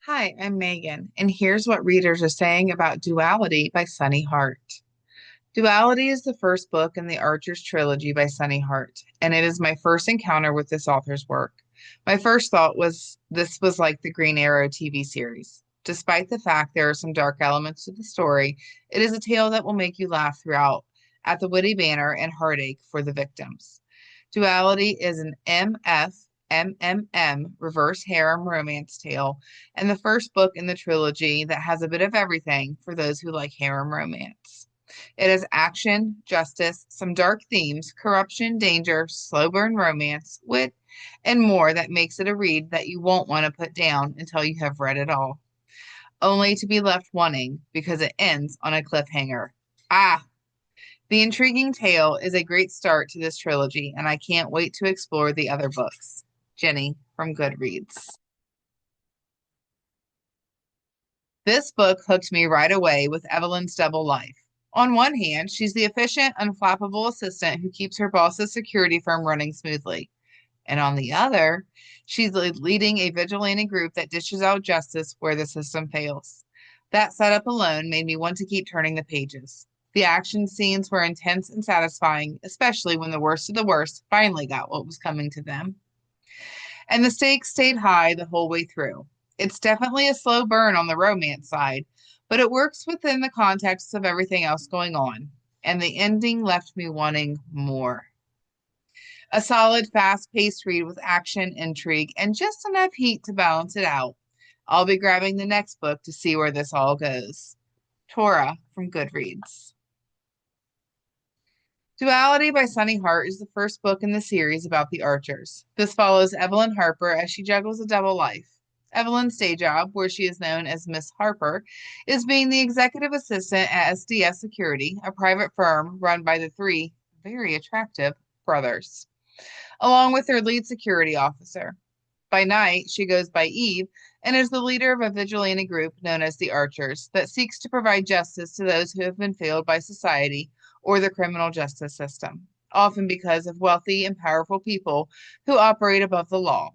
Hi, I'm Megan, and here's what readers are saying about Duality by Sunny Hart. Duality is the first book in the Archer's trilogy by Sunny Hart, and it is my first encounter with this author's work. My first thought was this was like the Green Arrow TV series. Despite the fact there are some dark elements to the story, it is a tale that will make you laugh throughout at the witty banter and heartache for the victims. Duality is an MFMMM reverse harem romance tale and the first book in the trilogy that has a bit of everything for those who like harem romance. It has action, justice, some dark themes, corruption, danger, slow burn romance, wit, and more that makes it a read that you won't want to put down until you have read it all, only to be left wanting because it ends on a cliffhanger. Ah, the intriguing tale is a great start to this trilogy, and I can't wait to explore the other books. Jenny from Goodreads. This book hooked me right away with Evelyn's double life. On one hand, she's the efficient, unflappable assistant who keeps her boss's security firm running smoothly. And on the other, she's leading a vigilante group that dishes out justice where the system fails. That setup alone made me want to keep turning the pages. The action scenes were intense and satisfying, especially when the worst of the worst finally got what was coming to them. And the stakes stayed high the whole way through. It's definitely a slow burn on the romance side, but it works within the context of everything else going on. And the ending left me wanting more. A solid, fast paced read with action, intrigue, and just enough heat to balance it out. I'll be grabbing the next book to see where this all goes. Tora from Goodreads. Duality by Sunny Hart is the first book in the series about the Archers. This follows Evelyn Harper as she juggles a double life. Evelyn's day job, where she is known as Miss Harper, is being the executive assistant at SDS Security, a private firm run by the three very attractive brothers, along with their lead security officer. By night, she goes by Eve and is the leader of a vigilante group known as the Archers that seeks to provide justice to those who have been failed by society or the criminal justice system, often because of wealthy and powerful people who operate above the law.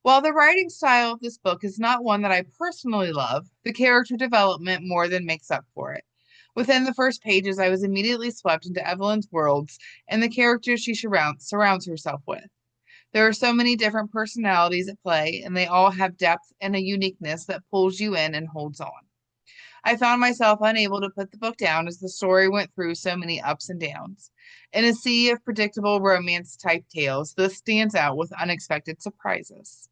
While the writing style of this book is not one that I personally love, the character development more than makes up for it. Within the first pages, I was immediately swept into Evelyn's worlds and the characters she surrounds herself with. There are so many different personalities at play, and they all have depth and a uniqueness that pulls you in and holds on. I found myself unable to put the book down as the story went through so many ups and downs. In a sea of predictable romance type tales, this stands out with unexpected surprises.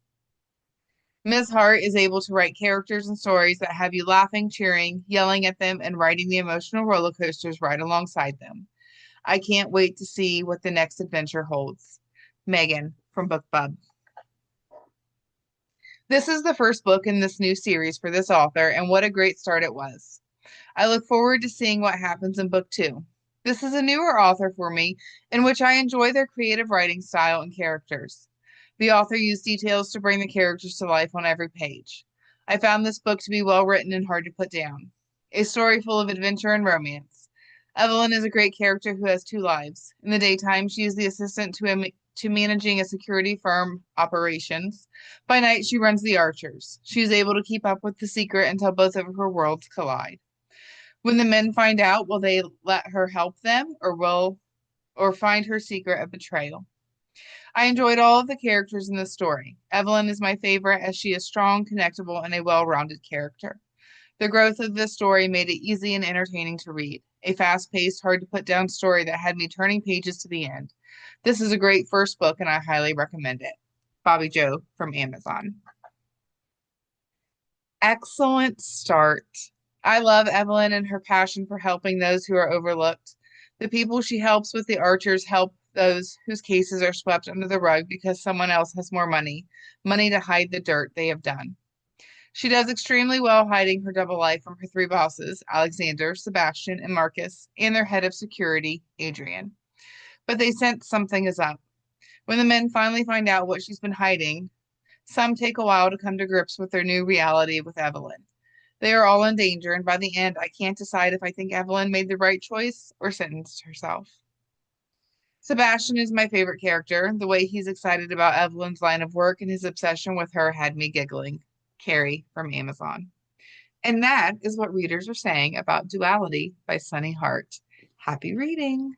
Ms. Hart is able to write characters and stories that have you laughing, cheering, yelling at them, and riding the emotional roller coasters right alongside them. I can't wait to see what the next adventure holds. Megan from BookBub. This is the first book in this new series for this author, and what a great start it was. I look forward to seeing what happens in book two. This is a newer author for me, in which I enjoy their creative writing style and characters. The author used details to bring the characters to life on every page. I found this book to be well written and hard to put down. A story full of adventure and romance. Evelyn is a great character who has two lives. In the daytime, she is the assistant to managing a security firm operations. By night, she runs the Archers. She is able to keep up with the secret until both of her worlds collide. When the men find out, will they let her help them or find her secret a betrayal? I enjoyed all of the characters in this story. Evelyn is my favorite as she is strong, connectable, and a well-rounded character. The growth of this story made it easy and entertaining to read. A fast-paced, hard-to-put-down story that had me turning pages to the end. This is a great first book, and I highly recommend it. Bobby Joe from Amazon. Excellent start. I love Evelyn and her passion for helping those who are overlooked. The people she helps with the Archers help those whose cases are swept under the rug because someone else has more money to hide the dirt they have done. She does extremely well hiding her double life from her three bosses, Alexander, Sebastian, and Marcus, and their head of security, Adrian. But they sense something is up. When the men finally find out what she's been hiding, some take a while to come to grips with their new reality with Evelyn. They are all in danger, and by the end, I can't decide if I think Evelyn made the right choice or sentenced herself. Sebastian is my favorite character. The way he's excited about Evelyn's line of work and his obsession with her had me giggling. Carrie from Amazon. And that is what readers are saying about Duality by Sunny Hart. Happy reading!